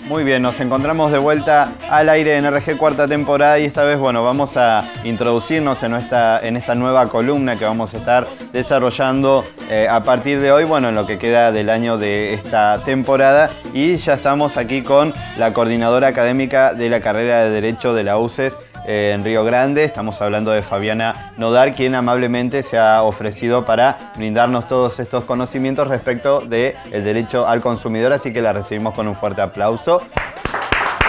Muy bien, nos encontramos de vuelta al aire en RG cuarta temporada y esta vez, bueno, vamos a introducirnos en esta nueva columna que vamos a estar desarrollando a partir de hoy, bueno, en lo que queda del año de esta temporada. Y ya estamos aquí con la coordinadora académica de la carrera de Derecho de la UCES en Río Grande. Estamos hablando de Fabiana Nodar, quien amablemente se ha ofrecido para brindarnos todos estos conocimientos respecto del derecho al consumidor, así que la recibimos con un fuerte aplauso.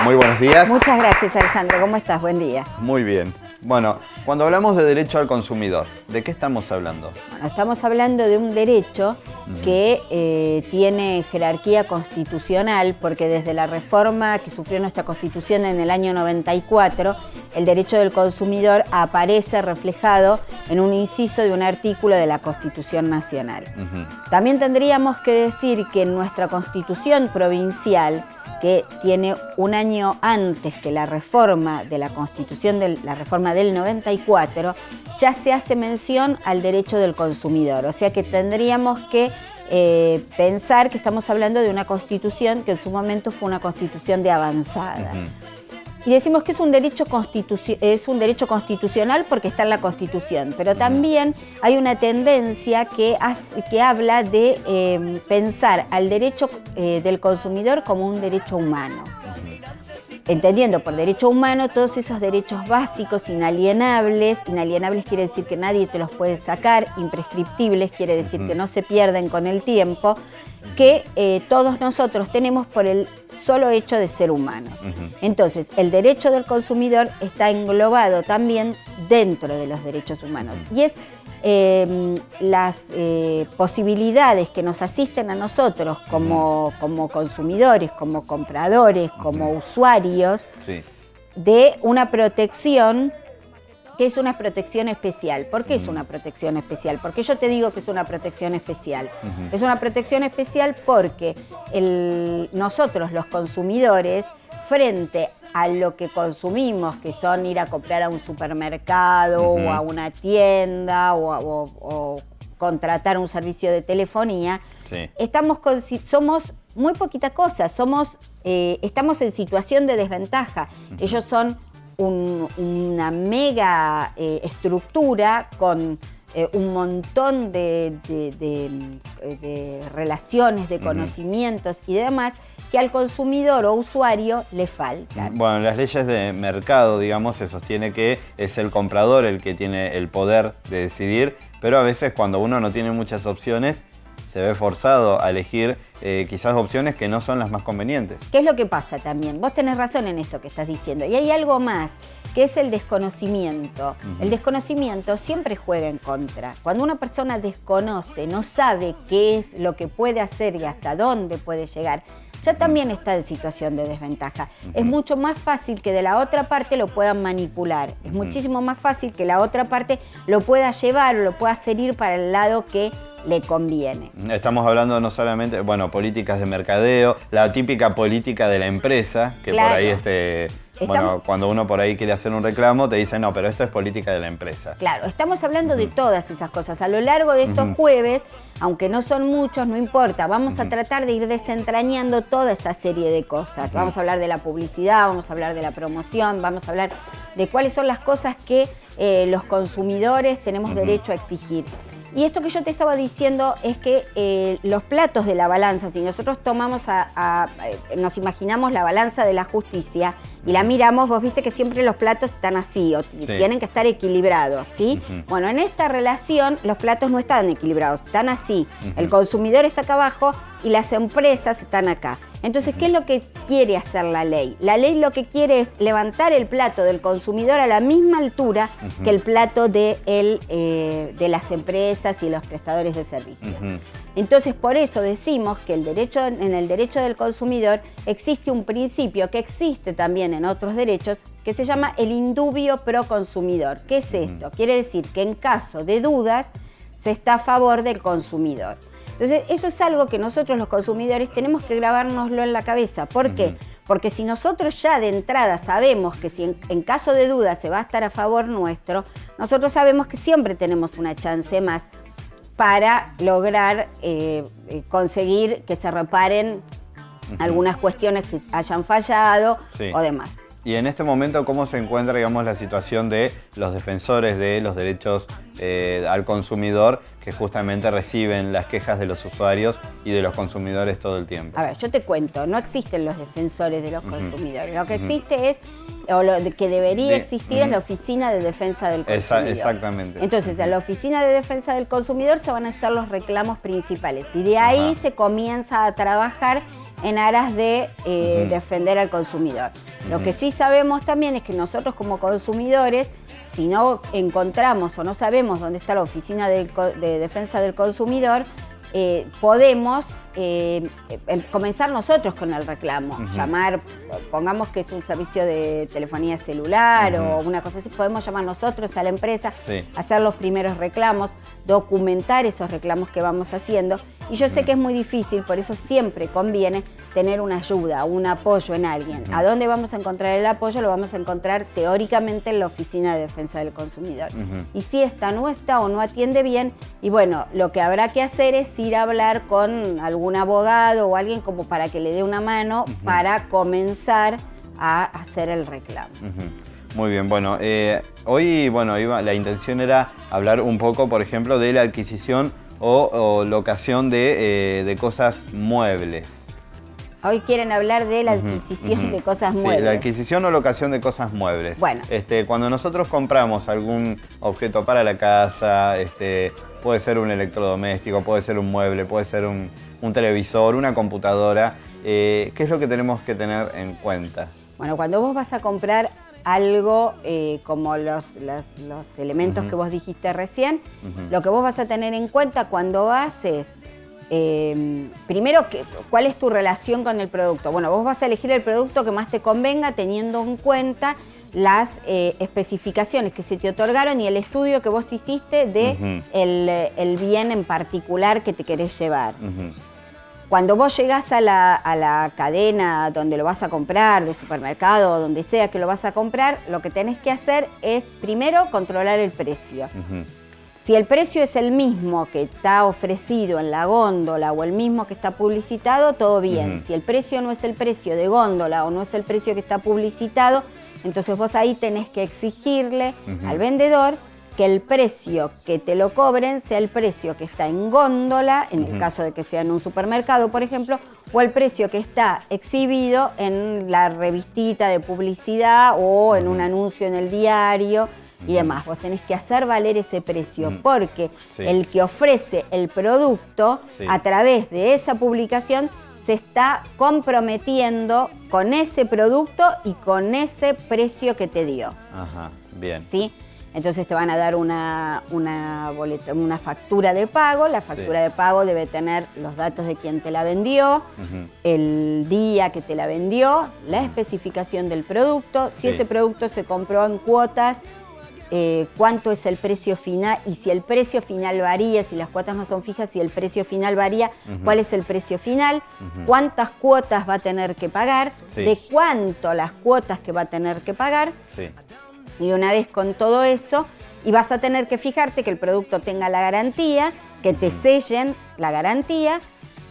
Muy buenos días. Muchas gracias, Alejandro. ¿Cómo estás? Buen día. Muy bien. Bueno, cuando hablamos de derecho al consumidor, ¿de qué estamos hablando? Bueno, estamos hablando de un derecho que tiene jerarquía constitucional, porque desde la reforma que sufrió nuestra Constitución en el año 94, el derecho del consumidor aparece reflejado en un inciso de un artículo de la Constitución Nacional. También tendríamos que decir que en nuestra Constitución provincial, que tiene un año antes que la reforma de la Constitución, la reforma del 94, ya se hace mención al derecho del consumidor. O sea que tendríamos que pensar que estamos hablando de una Constitución que en su momento fue una Constitución de avanzada. Y decimos que es un derecho constitucional porque está en la Constitución, pero también hay una tendencia que habla de pensar al derecho del consumidor como un derecho humano. Entendiendo por derecho humano todos esos derechos básicos, inalienables. Inalienables quiere decir que nadie te los puede sacar, imprescriptibles quiere decir que no se pierden con el tiempo, que todos nosotros tenemos por el solo hecho de ser humanos. Entonces, el derecho del consumidor está englobado también dentro de los derechos humanos. Y es las posibilidades que nos asisten a nosotros como consumidores, como compradores, como usuarios, de una protección que es una protección especial. ¿Por qué es una protección especial? ¿Por qué yo te digo que es una protección especial? Es una protección especial porque nosotros los consumidores, frente a lo que consumimos, que son ir a comprar a un supermercado o a una tienda o contratar un servicio de telefonía, somos muy poquita cosa, estamos en situación de desventaja. Ellos son una mega estructura con un montón de relaciones, de conocimientos y demás que al consumidor o usuario le faltan. Bueno, en las leyes de mercado, digamos, se sostiene que es el comprador el que tiene el poder de decidir, pero a veces cuando uno no tiene muchas opciones, se ve forzado a elegir quizás opciones que no son las más convenientes. ¿Qué es lo que pasa también? Vos tenés razón en esto que estás diciendo. Y hay algo más, que es el desconocimiento. El desconocimiento siempre juega en contra. Cuando una persona desconoce, no sabe qué es lo que puede hacer y hasta dónde puede llegar, ya también está en situación de desventaja. Es mucho más fácil que de la otra parte lo puedan manipular. Es muchísimo más fácil que la otra parte lo pueda llevar o lo pueda hacer ir para el lado que le conviene. Estamos hablando no solamente, bueno, políticas de mercadeo, la típica política de la empresa, que por ahí bueno, cuando uno por ahí quiere hacer un reclamo, te dicen, no, pero esto es política de la empresa. Claro, estamos hablando de todas esas cosas. A lo largo de estos jueves, aunque no son muchos, no importa, vamos a tratar de ir desentrañando toda esa serie de cosas. Vamos a hablar de la publicidad, vamos a hablar de la promoción, vamos a hablar de cuáles son las cosas que los consumidores tenemos derecho a exigir. Y esto que yo te estaba diciendo es que los platos de la balanza, si nosotros tomamos nos imaginamos la balanza de la justicia y la miramos, vos viste que siempre los platos están así, tienen que estar equilibrados, ¿sí? Bueno, en esta relación los platos no están equilibrados, están así. El consumidor está acá abajo y las empresas están acá. Entonces, ¿qué es lo que quiere hacer la ley? La ley lo que quiere es levantar el plato del consumidor a la misma altura que el plato de las empresas y los prestadores de servicios. Entonces, por eso decimos que en el derecho del consumidor existe un principio que existe también en otros derechos que se llama el indubio pro consumidor. ¿Qué es esto? Quiere decir que en caso de dudas se está a favor del consumidor. Entonces, eso es algo que nosotros los consumidores tenemos que grabárnoslo en la cabeza. ¿Por qué? Porque si nosotros ya de entrada sabemos que si en caso de duda se va a estar a favor nuestro, nosotros sabemos que siempre tenemos una chance más para lograr conseguir que se reparen algunas cuestiones que hayan fallado o demás. Y en este momento, ¿cómo se encuentra, digamos, la situación de los defensores de los derechos al consumidor que justamente reciben las quejas de los usuarios y de los consumidores todo el tiempo? A ver, yo te cuento, no existen los defensores de los consumidores. Lo que existe es, o lo que debería existir es la Oficina de Defensa del Consumidor. Exactamente. Entonces, en la Oficina de Defensa del Consumidor se van a hacer los reclamos principales y de ahí se comienza a trabajar en aras de defender al consumidor. Lo que sí sabemos también es que nosotros como consumidores, si no encontramos o no sabemos dónde está la Oficina de Defensa del Consumidor, podemos comenzar nosotros con el reclamo, llamar, pongamos que es un servicio de telefonía celular o una cosa así, podemos llamar nosotros a la empresa, hacer los primeros reclamos, documentar esos reclamos que vamos haciendo. Y yo sé que es muy difícil, por eso siempre conviene tener una ayuda, un apoyo en alguien. ¿A dónde vamos a encontrar el apoyo? Lo vamos a encontrar teóricamente en la Oficina de Defensa del Consumidor. Y si esta no está o no atiende bien, y bueno, lo que habrá que hacer es ir a hablar con algún abogado o alguien como para que le dé una mano para comenzar a hacer el reclamo. Muy bien, bueno, hoy la intención era hablar un poco, por ejemplo, de la adquisición o locación de cosas muebles. Hoy quieren hablar de la adquisición de cosas muebles. Sí, la adquisición o locación de cosas muebles. Bueno. Cuando nosotros compramos algún objeto para la casa, puede ser un electrodoméstico, puede ser un mueble, puede ser un televisor, una computadora, ¿qué es lo que tenemos que tener en cuenta? Bueno, cuando vos vas a comprar algo como los elementos que vos dijiste recién, lo que vos vas a tener en cuenta cuando vas es, primero, ¿cuál es tu relación con el producto? Bueno, vos vas a elegir el producto que más te convenga teniendo en cuenta las especificaciones que se te otorgaron y el estudio que vos hiciste de el bien en particular que te querés llevar. Cuando vos llegás a la cadena donde lo vas a comprar, de supermercado o donde sea que lo vas a comprar, lo que tenés que hacer es primero controlar el precio. Si el precio es el mismo que está ofrecido en la góndola o el mismo que está publicitado, todo bien. Si el precio no es el precio de góndola o no es el precio que está publicitado, entonces vos ahí tenés que exigirle al vendedor que el precio que te lo cobren sea el precio que está en góndola, en el caso de que sea en un supermercado, por ejemplo, o el precio que está exhibido en la revistita de publicidad o en un anuncio en el diario y demás. Vos tenés que hacer valer ese precio porque el que ofrece el producto a través de esa publicación se está comprometiendo con ese producto y con ese precio que te dio. Ajá, bien. ¿Sí? Entonces te van a dar una factura de pago. La factura de pago debe tener los datos de quien te la vendió, el día que te la vendió, la especificación del producto, si ese producto se compró en cuotas, cuánto es el precio final y si el precio final varía, si las cuotas no son fijas, si el precio final varía, cuál es el precio final, cuántas cuotas va a tener que pagar, de cuánto las cuotas que va a tener que pagar. Y una vez con todo eso, y vas a tener que fijarte que el producto tenga la garantía, que te sellen la garantía,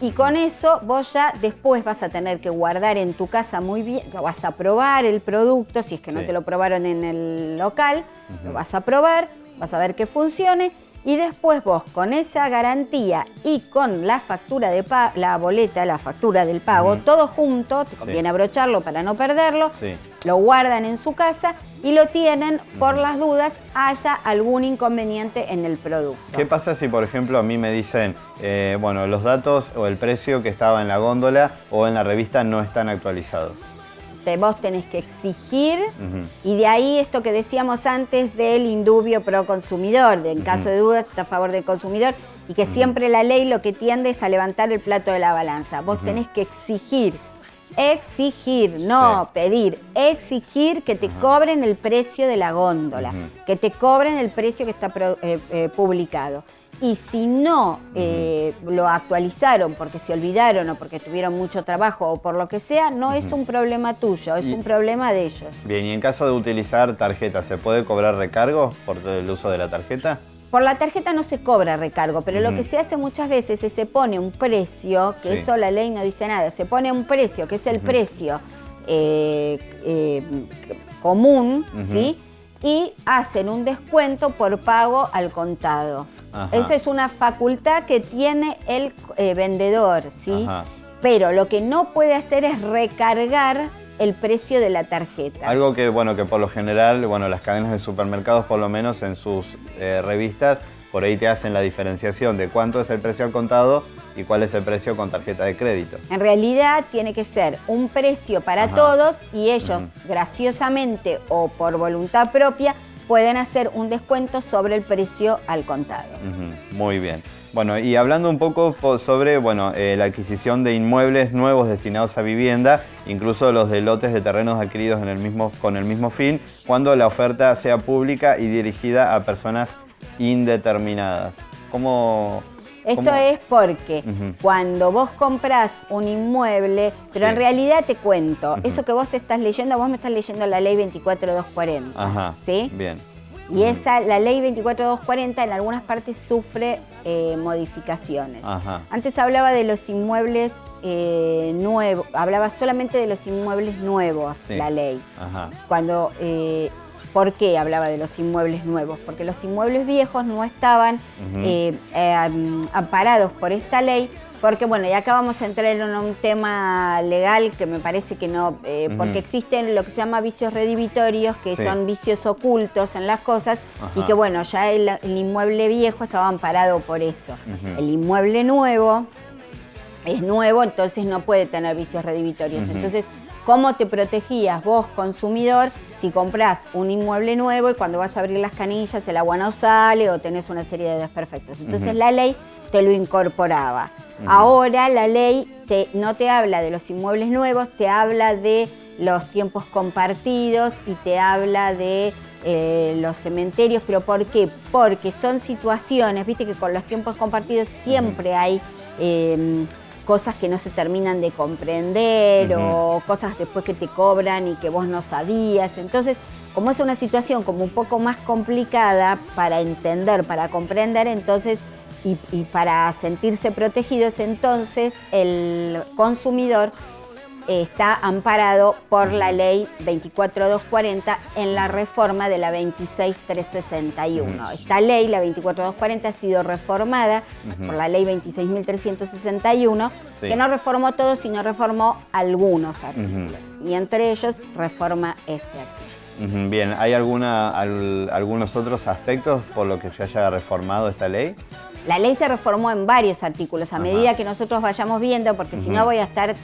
y con eso vos ya después vas a tener que guardar en tu casa muy bien, vas a probar el producto, si es que no te lo probaron en el local, lo vas a probar, vas a ver que funcione, y después vos con esa garantía y con la factura de la boleta, la factura del pago, todo junto, te conviene abrocharlo para no perderlo, lo guardan en su casa y lo tienen por las dudas haya algún inconveniente en el producto. ¿Qué pasa si, por ejemplo, a mí me dicen, bueno, los datos o el precio que estaba en la góndola o en la revista no están actualizados? Vos tenés que exigir, y de ahí esto que decíamos antes del indubio pro consumidor, en caso de dudas está a favor del consumidor, y que siempre la ley lo que tiende es a levantar el plato de la balanza. Vos tenés que exigir, no pedir, exigir que te cobren el precio de la góndola, que te cobren el precio que está publicado. Y si no lo actualizaron porque se olvidaron o porque tuvieron mucho trabajo o por lo que sea, no es un problema tuyo, es un problema de ellos. Bien, y en caso de utilizar tarjeta, ¿se puede cobrar recargo por el uso de la tarjeta? por la tarjeta no se cobra recargo, pero lo que se hace muchas veces es se pone un precio, que eso la ley no dice nada, se pone un precio, que es el precio común, ¿sí? Y hacen un descuento por pago al contado. Esa es una facultad que tiene el vendedor, ¿sí? Pero lo que no puede hacer es recargar el precio de la tarjeta. Algo que, bueno, que por lo general, bueno, las cadenas de supermercados, por lo menos en sus revistas, por ahí te hacen la diferenciación de cuánto es el precio al contado y cuál es el precio con tarjeta de crédito. En realidad tiene que ser un precio para todos y ellos, graciosamente o por voluntad propia, pueden hacer un descuento sobre el precio al contado. Muy bien. Bueno, y hablando un poco sobre la adquisición de inmuebles nuevos destinados a vivienda, incluso los de lotes de terrenos adquiridos con el mismo fin, cuando la oferta sea pública y dirigida a personas indeterminadas. Esto es porque cuando vos comprás un inmueble, pero en realidad te cuento, eso que vos estás leyendo, vos me estás leyendo la ley 24240, ¿sí? Bien. Y la ley 24240 en algunas partes sufre modificaciones. Antes hablaba de los inmuebles nuevos, hablaba solamente de los inmuebles nuevos, la ley. ¿Por qué hablaba de los inmuebles nuevos? Porque los inmuebles viejos no estaban amparados por esta ley, porque bueno, y acá vamos a entrar en un tema legal que me parece que no, porque existen lo que se llama vicios redivitorios, que son vicios ocultos en las cosas, y que bueno, ya el inmueble viejo estaba amparado por eso. El inmueble nuevo es nuevo, entonces no puede tener vicios redivitorios. Entonces, ¿cómo te protegías vos, consumidor, si comprás un inmueble nuevo y cuando vas a abrir las canillas el agua no sale o tenés una serie de desperfectos? Entonces la ley te lo incorporaba. Ahora la ley no te habla de los inmuebles nuevos, te habla de los tiempos compartidos y te habla de los cementerios. ¿Pero por qué? Porque son situaciones, viste que con los tiempos compartidos siempre hay cosas que no se terminan de comprender o cosas después que te cobran y que vos no sabías. Entonces, como es una situación como un poco más complicada para entender, para comprender, entonces y para sentirse protegidos, entonces el consumidor está amparado por la ley 24240 en la reforma de la 26361. Esta ley, la 24240, ha sido reformada por la ley 26361, que no reformó todo, sino reformó algunos artículos. Y entre ellos reforma este artículo. Bien, ¿hay algunos otros aspectos por lo que se haya reformado esta ley? La ley se reformó en varios artículos, a medida que nosotros vayamos viendo, porque si no voy a estar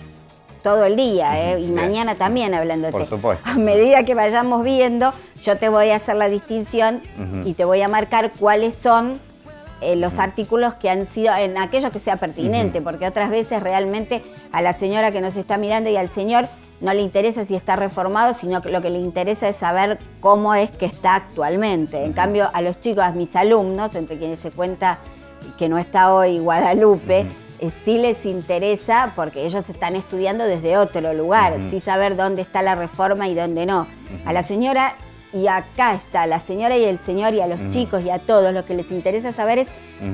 todo el día, y mañana también hablándote. Por supuesto. A medida que vayamos viendo, yo te voy a hacer la distinción y te voy a marcar cuáles son los artículos que han sido, en aquello que sea pertinente, porque otras veces realmente a la señora que nos está mirando y al señor no le interesa si está reformado, sino que lo que le interesa es saber cómo es que está actualmente. En cambio, a los chicos, a mis alumnos, entre quienes se cuenta que no está hoy Guadalupe, sí les interesa porque ellos están estudiando desde otro lugar, sí saber dónde está la reforma y dónde no. A la señora, y acá está, la señora y el señor y a los chicos y a todos, lo que les interesa saber es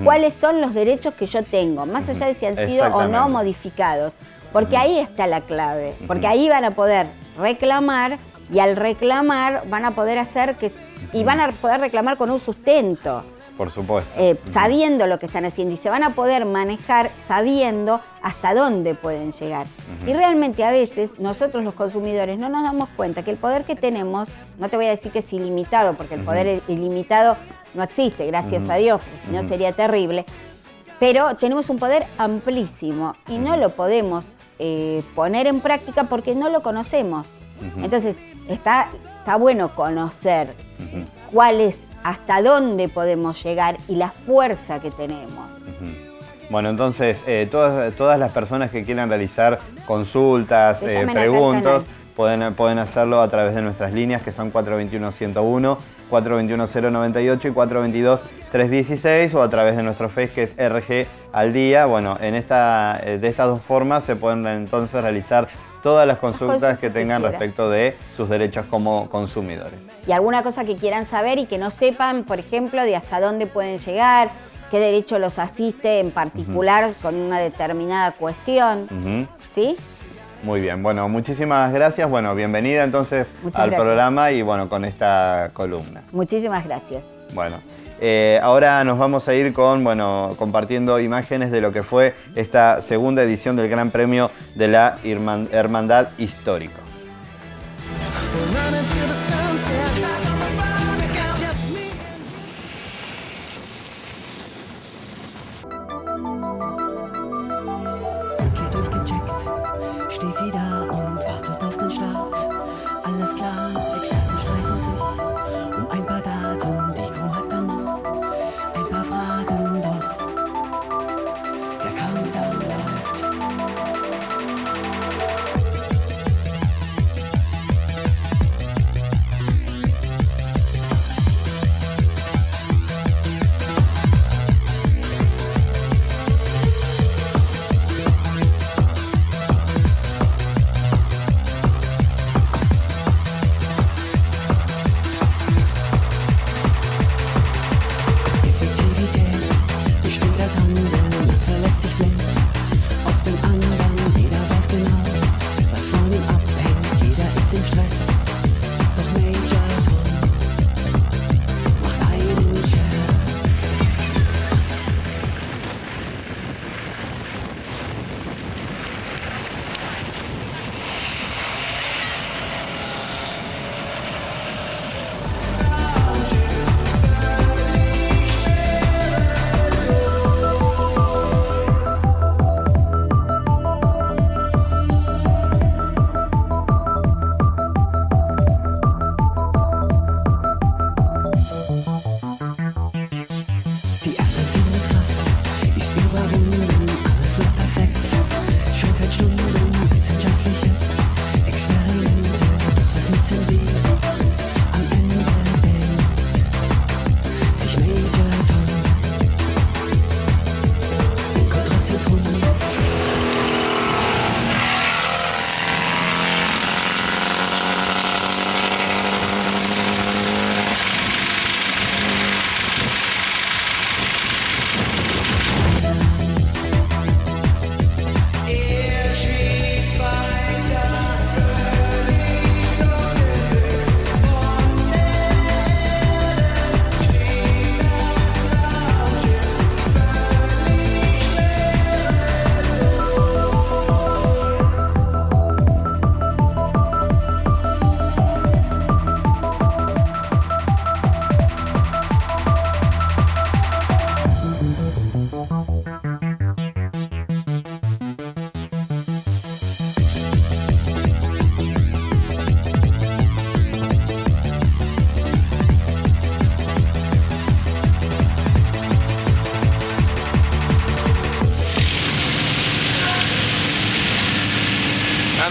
cuáles son los derechos que yo tengo, más allá de si han sido o no modificados. Porque ahí está la clave, porque ahí van a poder reclamar y al reclamar van a poder hacer que... y van a poder reclamar con un sustento. Por supuesto. Sabiendo lo que están haciendo y se van a poder manejar sabiendo hasta dónde pueden llegar. Y realmente a veces nosotros los consumidores no nos damos cuenta que el poder que tenemos, no te voy a decir que es ilimitado, porque el poder ilimitado no existe, gracias a Dios, porque si no sería terrible, pero tenemos un poder amplísimo y no lo podemos poner en práctica porque no lo conocemos. Entonces, está bueno conocer cuál es, hasta dónde podemos llegar y la fuerza que tenemos. Bueno, entonces, todas las personas que quieran realizar consultas, pueden hacerlo a través de nuestras líneas, que son 421-101, 421-098 y 422-316, o a través de nuestro Face, que es RG al día. Bueno, de estas dos formas se pueden entonces realizar todas las consultas que tengan respecto de sus derechos como consumidores. Y alguna cosa que quieran saber y que no sepan, por ejemplo, de hasta dónde pueden llegar, qué derecho los asiste en particular con una determinada cuestión, ¿sí? Muy bien, bueno, muchísimas gracias. Bueno, bienvenida entonces al programa y bueno, con esta columna. Muchísimas gracias. Bueno, ahora nos vamos a ir compartiendo imágenes de lo que fue esta segunda edición del Gran Premio de la Hermandad Histórico. Steht sie da und wartet auf den Start. Alles klar, Experten streiten sich um ein paar Daten. Die Crew hat dann noch ein paar Fragen, doch der Countdown läuft.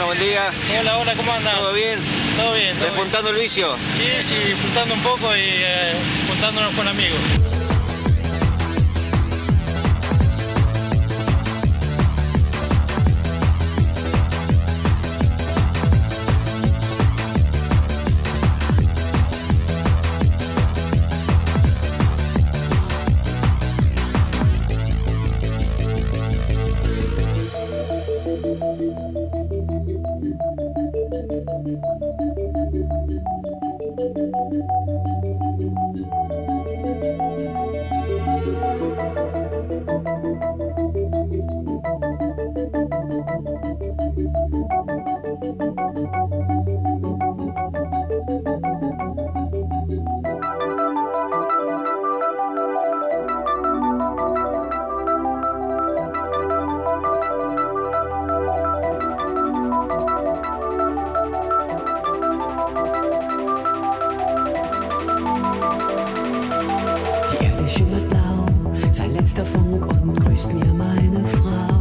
Buen día. Hola, hola, ¿cómo andan? ¿Todo bien? Todo bien. ¿Despuntando el vicio? Sí, disfrutando un poco y juntándonos con amigos. Die Erde schimmert blau, sein letzter Funk und grüßt mir meine Frau.